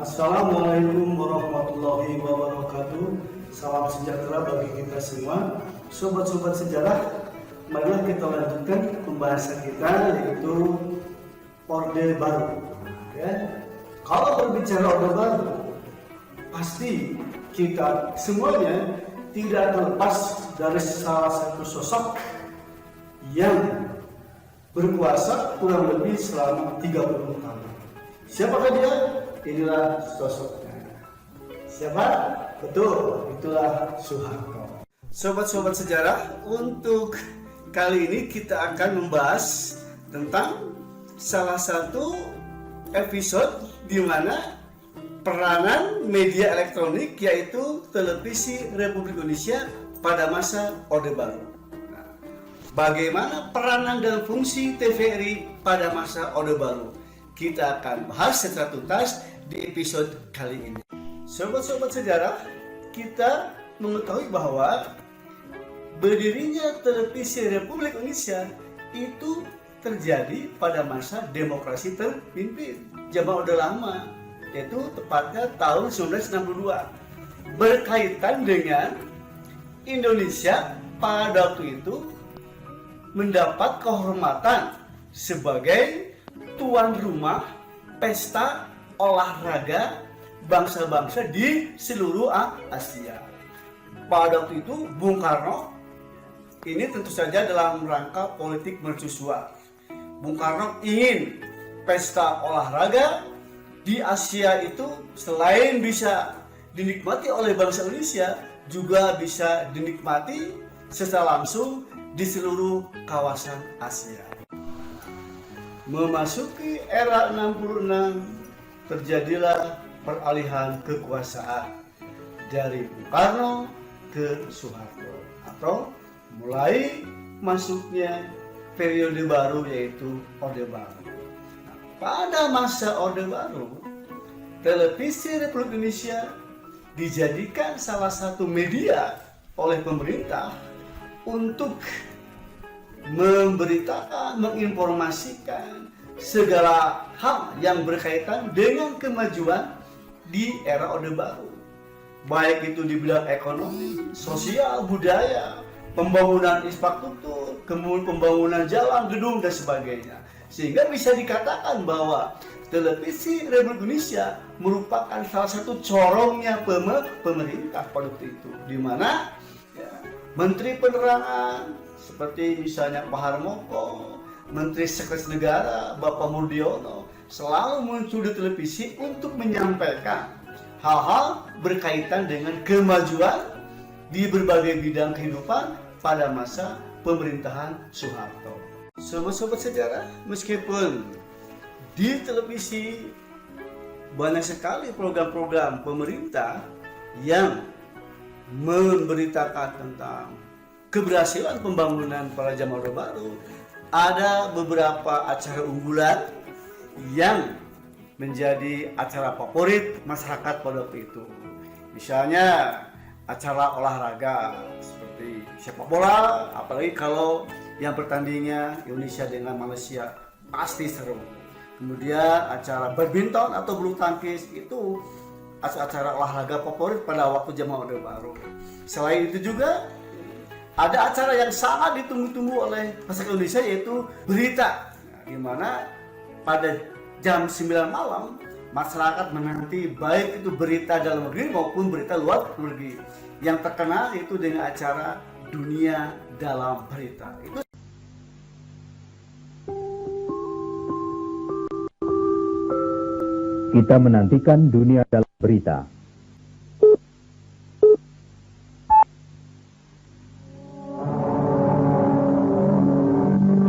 Assalamualaikum warahmatullahi wabarakatuh. Salam sejahtera bagi kita semua. Sobat-sobat sejarah, marilah kita lanjutkan pembahasan kita, yaitu Orde Baru. Ya. Kalau berbicara Orde Baru, pasti kita semuanya tidak terlepas dari salah satu sosok yang berkuasa kurang lebih selama 30 tahun. Siapakah dia? Inilah sosoknya. Siapa? Betul, itulah Soeharto. Sobat-sobat sejarah, untuk kali ini kita akan membahas tentang salah satu episode di mana peranan media elektronik, yaitu televisi Republik Indonesia pada masa Orde Baru. Nah, bagaimana peranan dan fungsi TVRI pada masa Orde Baru? Kita akan bahas secara tuntas di episode kali ini. Sobat-sobat sejarah, kita mengetahui bahwa berdirinya televisi Republik Indonesia itu terjadi pada masa demokrasi terpimpin zaman Orde Lama, yaitu tepatnya tahun 1962, berkaitan dengan Indonesia pada waktu itu mendapat kehormatan sebagai tuan rumah pesta olahraga bangsa-bangsa di seluruh Asia. Pada waktu itu Bung Karno, ini tentu saja dalam rangka politik mercusuar, Bung Karno ingin pesta olahraga di Asia itu selain bisa dinikmati oleh bangsa Indonesia, juga bisa dinikmati secara langsung di seluruh kawasan Asia. Memasuki era 66, terjadilah peralihan kekuasaan dari Bung Karno ke Soeharto, atau mulai masuknya periode baru, yaitu Orde Baru. Pada masa Orde Baru, televisi Republik Indonesia dijadikan salah satu media oleh pemerintah untuk memberitakan, menginformasikan segala hal yang berkaitan dengan kemajuan di era Orde Baru. Baik itu di bidang ekonomi, sosial, budaya, pembangunan infrastruktur, kemudian pembangunan jalan, gedung, dan sebagainya. Sehingga bisa dikatakan bahwa televisi Republik Indonesia merupakan salah satu corongnya pemerintah pada waktu itu, di mana ya, Menteri Penerangan seperti misalnya Pak Harmoko, Menteri Sekretaris Negara Bapak Murdiono selalu muncul di televisi untuk menyampaikan hal-hal berkaitan dengan kemajuan di berbagai bidang kehidupan pada masa pemerintahan Soeharto. Sobat-sobat sejarah, meskipun di televisi banyak sekali program-program pemerintah yang memberitakan tentang keberhasilan pembangunan pada zaman Orde Baru, ada beberapa acara unggulan yang menjadi acara favorit masyarakat pada waktu itu. Misalnya acara olahraga seperti sepak bola, apalagi kalau yang pertandingannya Indonesia dengan Malaysia, pasti seru. Kemudian acara badminton atau bulu tangkis, itu acara olahraga favorit pada waktu zaman Orde Baru. Selain itu juga ada acara yang sangat ditunggu-tunggu oleh masyarakat Indonesia, yaitu berita, di mana pada jam 9 malam masyarakat menanti baik itu berita dalam negeri maupun berita luar negeri. Yang terkenal itu dengan acara Dunia Dalam Berita. Kita menantikan Dunia Dalam Berita.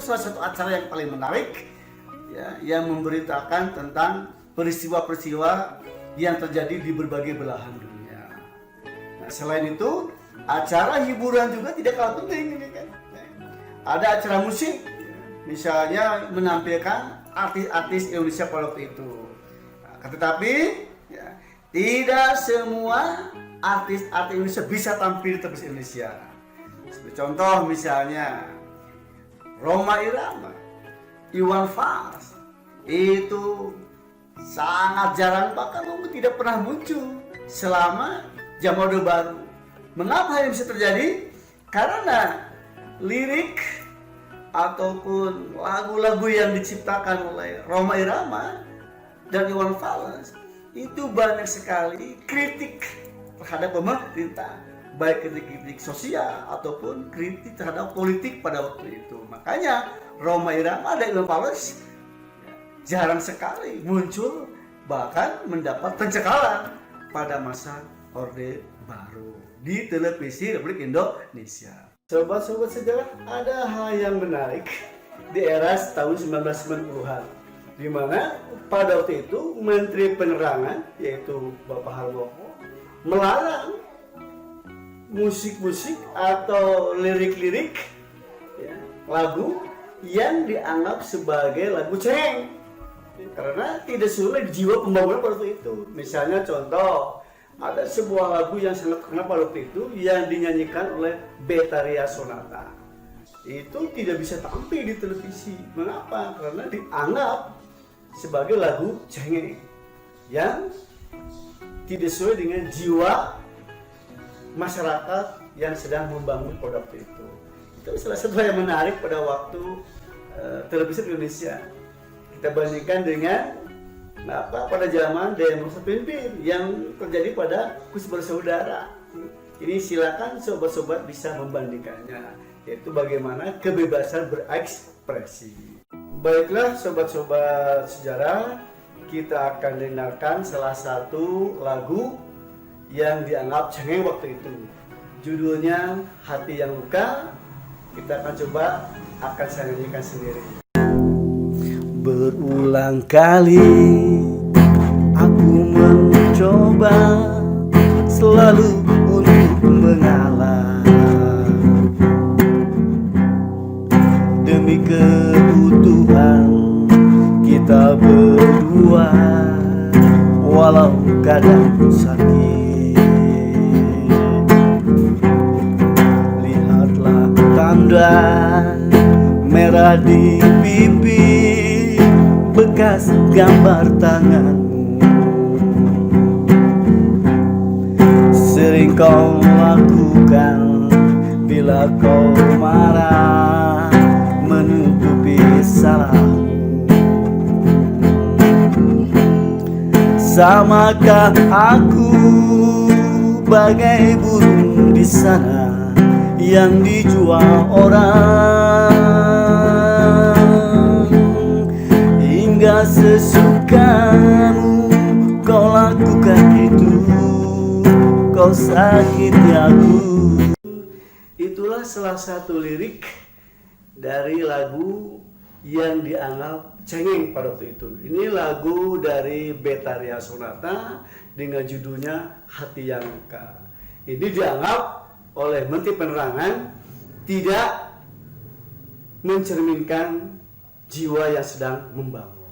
Salah satu acara yang paling menarik, ya, yang memberitakan tentang peristiwa-peristiwa yang terjadi di berbagai belahan dunia. Nah, selain itu, acara hiburan juga tidak kalah penting, kan? Ada acara musik, misalnya menampilkan artis-artis Indonesia pada waktu itu. Nah, tetapi ya, tidak semua artis-artis Indonesia bisa tampil di televisi Indonesia. Seperti contoh misalnya Rhoma Irama, Iwan Fals, itu sangat jarang, bahkan mungkin tidak pernah muncul selama zaman Orde Baru. Mengapa hal ini bisa terjadi? Karena lirik ataupun lagu-lagu yang diciptakan oleh Rhoma Irama dan Iwan Fals itu banyak sekali kritik terhadap pemerintah, baik kritik sosial ataupun kritik terhadap politik pada waktu itu. Makanya Rhoma Irama dan Iwan Fals jarang sekali muncul, bahkan mendapat pencekalan pada masa Orde Baru di televisi Republik Indonesia. Sobat-sobat sejarah, ada hal yang menarik di era tahun 1990-an, di mana pada waktu itu Menteri Penerangan yaitu Bapak Harmoko melarang musik-musik atau lirik-lirik ya, lagu yang dianggap sebagai lagu cengeng karena tidak sesuai jiwa pembangunan pada waktu itu. Misalnya contoh, ada sebuah lagu yang sangat terkenal pada waktu itu yang dinyanyikan oleh Betharia Sonata. Itu tidak bisa tampil di televisi. Mengapa? Karena dianggap sebagai lagu cengeng yang tidak sesuai dengan jiwa masyarakat yang sedang membangun pada waktu itu. Itu salah satu yang menarik pada waktu televisi Indonesia. Kita bandingkan dengan pada zaman demokrasi pimpin yang terjadi pada Kus Bersaudara. Ini silakan sobat-sobat bisa membandingkannya, yaitu bagaimana kebebasan berekspresi. Baiklah sobat-sobat sejarah, kita akan dengarkan salah satu lagu yang dianggap cengeng waktu itu. Judulnya Hati Yang Luka. Kita akan coba saya nyanyikan sendiri. Berulang kali aku mencoba selalu untuk mengalah demi kebutuhan kita berdua, walau kadang sakit. Lihatlah tanda merah di pipi, bekas gambar tanganmu. Sering kau lakukan bila kau marah, menutupi salahmu. Samakah aku bagai burung di sana yang dijual orang, hingga sesukamu kau lakukan itu, kau sakiti aku. Itulah salah satu lirik dari lagu yang dianggap cengeng pada waktu itu. Ini lagu dari Betharia Sonata dengan judulnya Hati Yang Luka. Ini dianggap oleh Menteri Penerangan tidak mencerminkan jiwa yang sedang membangun.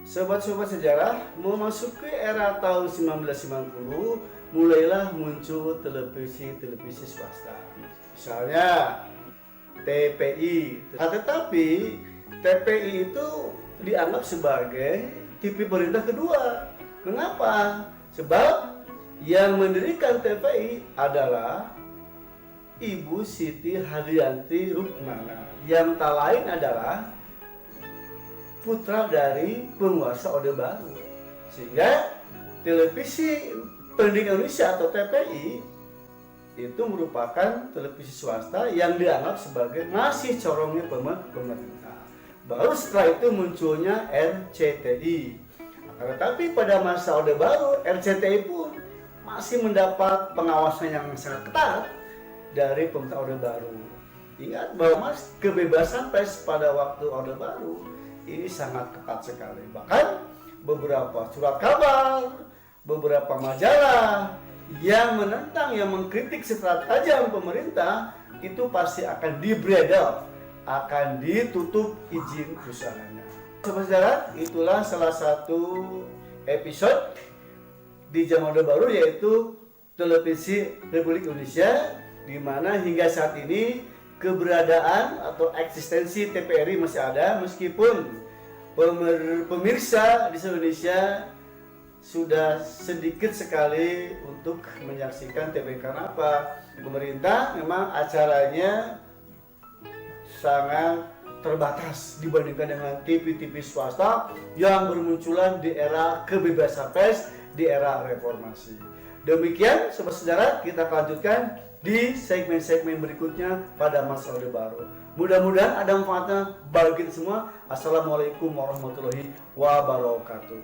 Sobat-sobat sejarah, memasuki era tahun 1990, mulailah muncul televisi swasta. Misalnya TPI. Tetapi TPI itu dianggap sebagai TV pemerintah kedua. Mengapa? Sebab yang mendirikan TPI adalah Ibu Siti Hadrianti Rukmana, yang tak lain adalah putra dari penguasa Orde Baru. Sehingga televisi pendidikan Indonesia atau TPI itu merupakan televisi swasta yang dianggap sebagai masih corongnya pemerintah. Baru setelah itu munculnya RCTI. Tetapi pada masa Orde Baru, RCTI pun masih mendapat pengawasan yang sangat ketat dari pemerintah Orde Baru. Ingat bahwa kebebasan pers pada waktu Orde Baru ini sangat ketat sekali. Bahkan beberapa surat kabar, beberapa majalah yang menentang, yang mengkritik secara tajam pemerintah itu pasti akan dibredel, akan ditutup izin usahanya. Sobat sejarah, itulah salah satu episode di zaman Orde Baru, yaitu televisi Republik Indonesia, di mana hingga saat ini keberadaan atau eksistensi TVRI masih ada, meskipun pemirsa di seluruh Indonesia sudah sedikit sekali untuk menyaksikan TVRI. Karena apa? Pemerintah memang acaranya sangat terbatas dibandingkan dengan TV-TV swasta yang bermunculan di era kebebasan pers, di era reformasi. Demikian Sobat Sejarah, kita lanjutkan di segmen-segmen berikutnya pada masa Orde Baru. Mudah-mudahan ada manfaatnya bagi kita semua. Assalamualaikum warahmatullahi wabarakatuh.